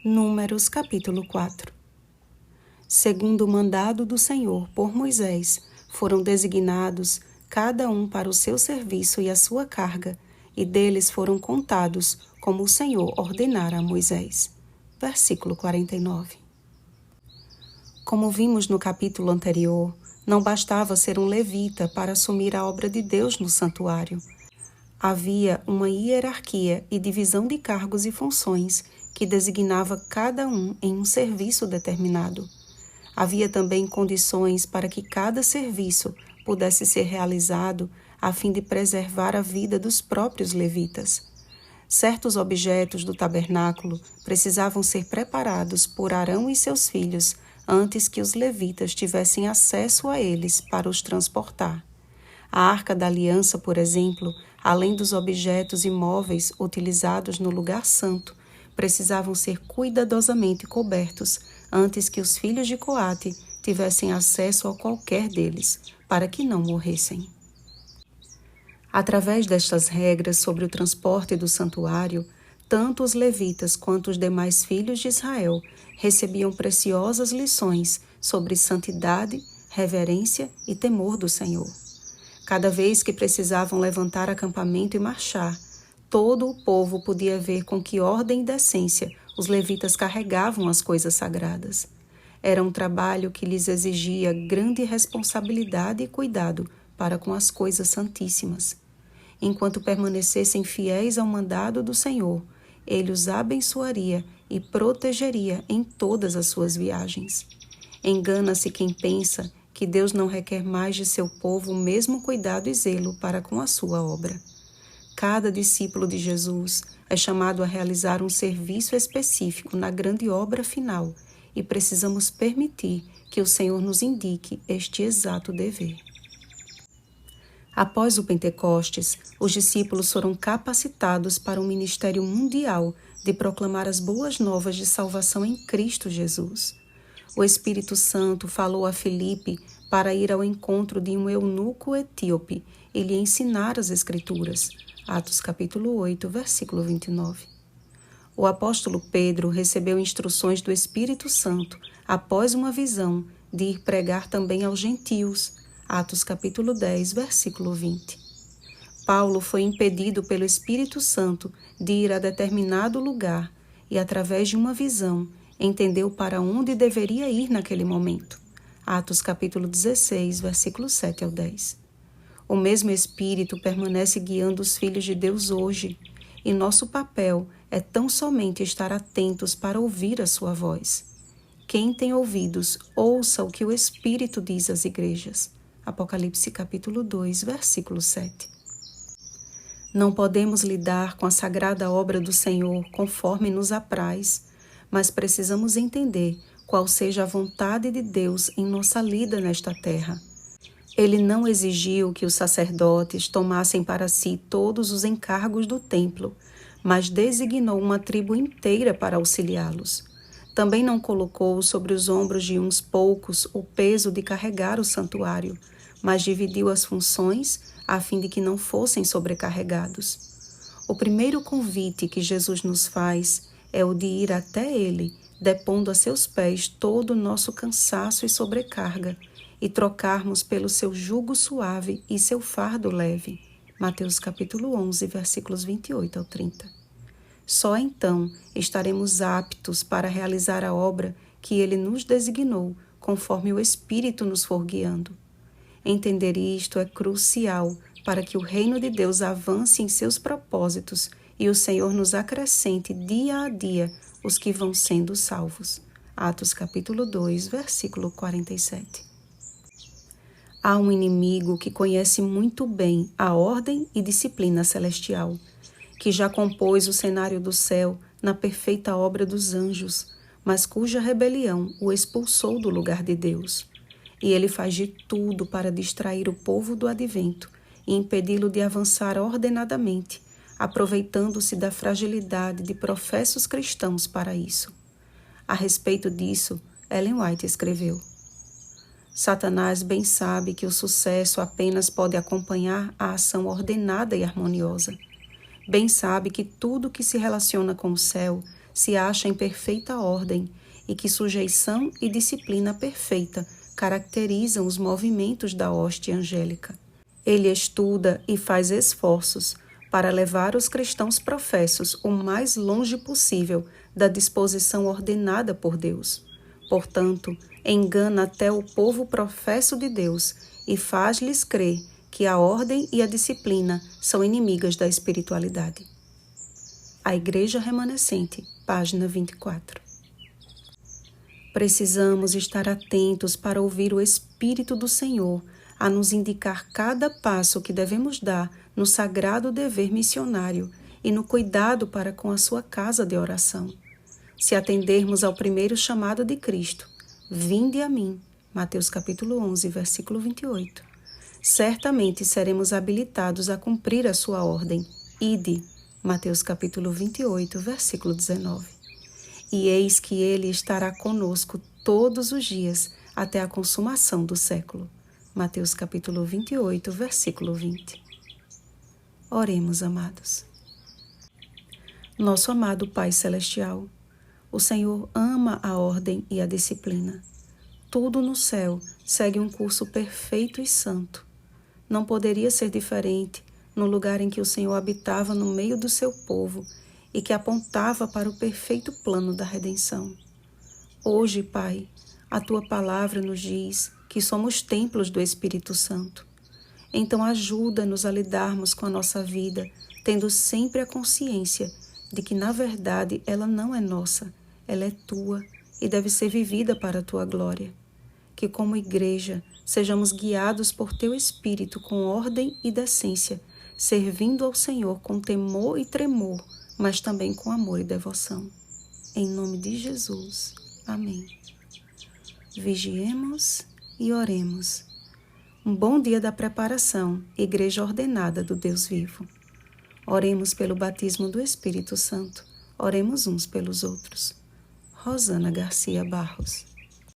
Números capítulo 4. Segundo o mandado do Senhor por Moisés, foram designados cada um para o seu serviço e a sua carga, e deles foram contados, como o Senhor ordenara a Moisés. Versículo 49. Como vimos no capítulo anterior, não bastava ser um levita para assumir a obra de Deus no santuário. Havia uma hierarquia e divisão de cargos e funções que designava cada um em um serviço determinado. Havia também condições para que cada serviço pudesse ser realizado a fim de preservar a vida dos próprios levitas. Certos objetos do tabernáculo precisavam ser preparados por Arão e seus filhos antes que os levitas tivessem acesso a eles para os transportar. A Arca da Aliança, por exemplo, além dos objetos imóveis utilizados no lugar santo, precisavam ser cuidadosamente cobertos antes que os filhos de Coate tivessem acesso a qualquer deles, para que não morressem. Através destas regras sobre o transporte do santuário, tanto os levitas quanto os demais filhos de Israel recebiam preciosas lições sobre santidade, reverência e temor do Senhor. Cada vez que precisavam levantar acampamento e marchar, todo o povo podia ver com que ordem e decência os levitas carregavam as coisas sagradas. Era um trabalho que lhes exigia grande responsabilidade e cuidado para com as coisas santíssimas. Enquanto permanecessem fiéis ao mandado do Senhor, Ele os abençoaria e protegeria em todas as suas viagens. Engana-se quem pensa que Deus não requer mais de seu povo o mesmo cuidado e zelo para com a sua obra. Cada discípulo de Jesus é chamado a realizar um serviço específico na grande obra final e precisamos permitir que o Senhor nos indique este exato dever. Após o Pentecostes, os discípulos foram capacitados para um ministério mundial de proclamar as boas novas de salvação em Cristo Jesus. O Espírito Santo falou a Filipe para ir ao encontro de um eunuco etíope e lhe ensinar as Escrituras. Atos capítulo 8, versículo 29. O apóstolo Pedro recebeu instruções do Espírito Santo após uma visão de ir pregar também aos gentios. Atos capítulo 10, versículo 20. Paulo foi impedido pelo Espírito Santo de ir a determinado lugar e, através de uma visão, entendeu para onde deveria ir naquele momento. Atos capítulo 16, versículo 7 ao 10. O mesmo Espírito permanece guiando os filhos de Deus hoje, e nosso papel é tão somente estar atentos para ouvir a sua voz. Quem tem ouvidos, ouça o que o Espírito diz às igrejas. Apocalipse capítulo 2, versículo 7. Não podemos lidar com a sagrada obra do Senhor conforme nos apraz, mas precisamos entender qual seja a vontade de Deus em nossa lida nesta terra. Ele não exigiu que os sacerdotes tomassem para si todos os encargos do templo, mas designou uma tribo inteira para auxiliá-los. Também não colocou sobre os ombros de uns poucos o peso de carregar o santuário, mas dividiu as funções a fim de que não fossem sobrecarregados. O primeiro convite que Jesus nos faz é o de ir até Ele, depondo a seus pés todo o nosso cansaço e sobrecarga, e trocarmos pelo seu jugo suave e seu fardo leve. Mateus capítulo 11, versículos 28 ao 30. Só então estaremos aptos para realizar a obra que Ele nos designou, conforme o Espírito nos for guiando. Entender isto é crucial para que o reino de Deus avance em seus propósitos e o Senhor nos acrescente dia a dia os que vão sendo salvos. Atos capítulo 2, versículo 47. Há um inimigo que conhece muito bem a ordem e disciplina celestial, que já compôs o cenário do céu na perfeita obra dos anjos, mas cuja rebelião o expulsou do lugar de Deus. E ele faz de tudo para distrair o povo do advento e impedi-lo de avançar ordenadamente, aproveitando-se da fragilidade de professos cristãos para isso. A respeito disso, Ellen White escreveu: Satanás bem sabe que o sucesso apenas pode acompanhar a ação ordenada e harmoniosa. Bem sabe que tudo que se relaciona com o céu se acha em perfeita ordem e que sujeição e disciplina perfeita caracterizam os movimentos da hoste angélica. Ele estuda e faz esforços para levar os cristãos professos o mais longe possível da disposição ordenada por Deus. Portanto, engana até o povo professo de Deus e faz-lhes crer que a ordem e a disciplina são inimigas da espiritualidade. A Igreja Remanescente, página 24. Precisamos estar atentos para ouvir o Espírito do Senhor a nos indicar cada passo que devemos dar no sagrado dever missionário e no cuidado para com a sua casa de oração. Se atendermos ao primeiro chamado de Cristo, vinde a mim, Mateus capítulo 11, versículo 28, certamente seremos habilitados a cumprir a sua ordem, ide, Mateus capítulo 28, versículo 19. E eis que ele estará conosco todos os dias até a consumação do século. Mateus capítulo 28, versículo 20. Oremos, amados. Nosso amado Pai Celestial, o Senhor ama a ordem e a disciplina. Tudo no céu segue um curso perfeito e santo. Não poderia ser diferente no lugar em que o Senhor habitava no meio do seu povo e que apontava para o perfeito plano da redenção. Hoje, Pai, a Tua palavra nos diz que somos templos do Espírito Santo. Então ajuda-nos a lidarmos com a nossa vida, tendo sempre a consciência de que, na verdade, ela não é nossa, ela é Tua e deve ser vivida para a Tua glória. Que, como igreja, sejamos guiados por Teu Espírito com ordem e decência, servindo ao Senhor com temor e tremor, mas também com amor e devoção. Em nome de Jesus. Amém. Vigiemos e oremos. Um bom dia da preparação, Igreja ordenada do Deus vivo. Oremos pelo batismo do Espírito Santo. Oremos uns pelos outros. Rosana Garcia Barros.